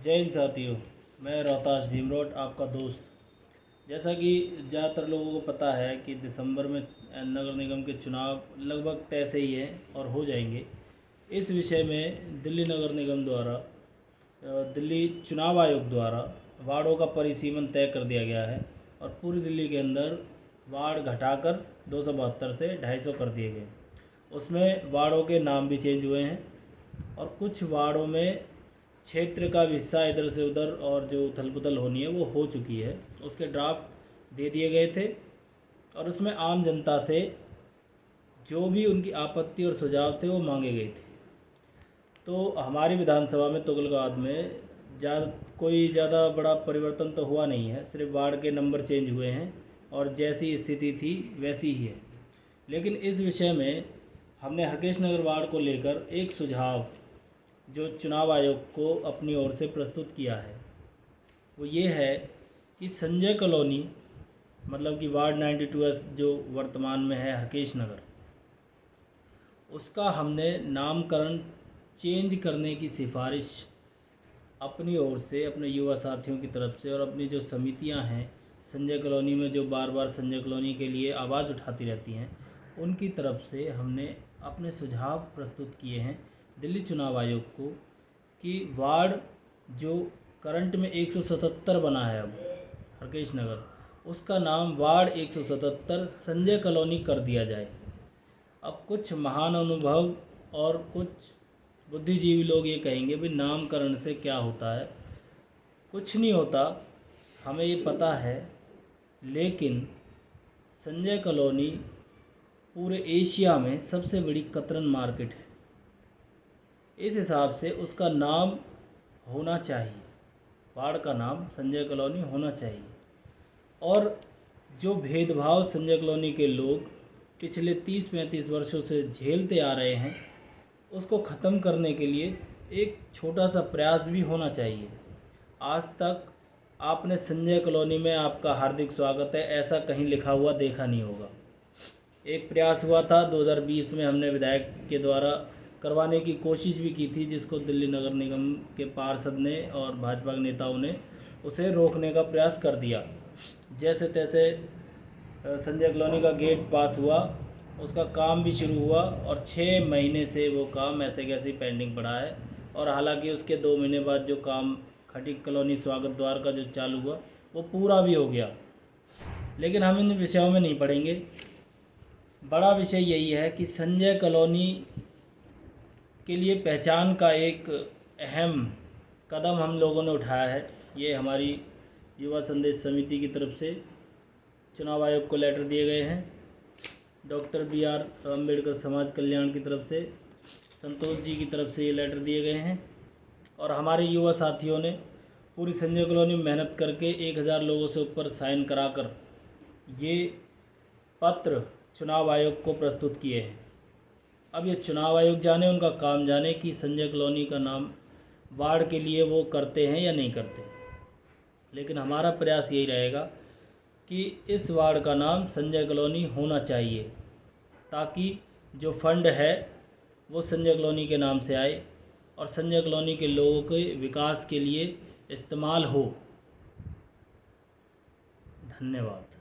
जय हिंद साथियों। मैं रोहतास भीमरोड आपका दोस्त। जैसा कि ज़्यादातर लोगों को पता है कि दिसंबर में नगर निगम के चुनाव लगभग तय से ही हैं और हो जाएंगे। इस विषय में दिल्ली नगर निगम द्वारा दिल्ली चुनाव आयोग द्वारा वार्डों का परिसीमन तय कर दिया गया है और पूरी दिल्ली के अंदर वार्ड घटाकर 272 से 250 कर दिए गए। उसमें वार्डों के नाम भी चेंज हुए हैं और कुछ वार्डों में क्षेत्र का भी हिस्सा इधर से उधर और जो उथल पुथल होनी है वो हो चुकी है। उसके ड्राफ्ट दे दिए गए थे और उसमें आम जनता से जो भी उनकी आपत्ति और सुझाव थे वो मांगे गए थे। तो हमारी विधानसभा में तुगलकाबाद में ज़्यादा बड़ा परिवर्तन तो हुआ नहीं है, सिर्फ वार्ड के नंबर चेंज हुए हैं और जैसी स्थिति थी वैसी ही है। लेकिन इस विषय में हमने हरकेश नगर वार्ड को लेकर एक सुझाव जो चुनाव आयोग को अपनी ओर से प्रस्तुत किया है वो ये है कि संजय कॉलोनी मतलब कि वार्ड 92 जो वर्तमान में है हरकेश नगर, उसका हमने नामकरण चेंज करने की सिफारिश अपनी ओर से अपने युवा साथियों की तरफ से और अपनी जो समितियां हैं संजय कॉलोनी में जो बार बार संजय कॉलोनी के लिए आवाज़ उठाती रहती हैं उनकी तरफ से हमने अपने सुझाव प्रस्तुत किए हैं दिल्ली चुनाव आयोग को कि वार्ड जो करंट में 177 बना है अब हरकेश नगर, उसका नाम वार्ड 177 संजय कॉलोनी कर दिया जाए। अब कुछ महान अनुभव और कुछ बुद्धिजीवी लोग ये कहेंगे भी नामकरण से क्या होता है, कुछ नहीं होता, हमें ये पता है। लेकिन संजय कॉलोनी पूरे एशिया में सबसे बड़ी कतरन मार्केट है, इस हिसाब से उसका नाम होना चाहिए, वार्ड का नाम संजय कॉलोनी होना चाहिए। और जो भेदभाव संजय कॉलोनी के लोग पिछले 30-35 वर्षों से झेलते आ रहे हैं उसको ख़त्म करने के लिए एक छोटा सा प्रयास भी होना चाहिए। आज तक आपने संजय कॉलोनी में आपका हार्दिक स्वागत है ऐसा कहीं लिखा हुआ देखा नहीं होगा। एक प्रयास हुआ था 2020 में, हमने विधायक के द्वारा करवाने की कोशिश भी की थी जिसको दिल्ली नगर निगम के पार्षद ने और भाजपा के नेताओं ने उसे रोकने का प्रयास कर दिया। जैसे तैसे संजय कॉलोनी का गेट पास हुआ, उसका काम भी शुरू हुआ और 6 महीने से वो काम ऐसे कैसे पेंडिंग पड़ा है। और हालांकि उसके 2 महीने बाद जो काम खटीक कॉलोनी स्वागत द्वार का जो चालू हुआ वो पूरा भी हो गया। लेकिन हम इन विषयों में नहीं पढ़ेंगे। बड़ा विषय यही है कि संजय कॉलोनी के लिए पहचान का एक अहम कदम हम लोगों ने उठाया है। ये हमारी युवा संदेश समिति की तरफ से चुनाव आयोग को लेटर दिए गए हैं। डॉक्टर BR अम्बेडकर समाज कल्याण की तरफ से संतोष जी की तरफ से ये लेटर दिए गए हैं और हमारे युवा साथियों ने पूरी संजय कॉलोनी में मेहनत करके 1000 लोगों से ऊपर साइन कराकर ये पत्र चुनाव आयोग को प्रस्तुत किए हैं। अब ये चुनाव आयोग जाने, उनका काम जाने कि संजय कॉलोनी का नाम वार्ड के लिए वो करते हैं या नहीं करते। लेकिन हमारा प्रयास यही रहेगा कि इस वार्ड का नाम संजय कॉलोनी होना चाहिए ताकि जो फंड है वो संजय कॉलोनी के नाम से आए और संजय कॉलोनी के लोगों के विकास के लिए इस्तेमाल हो। धन्यवाद।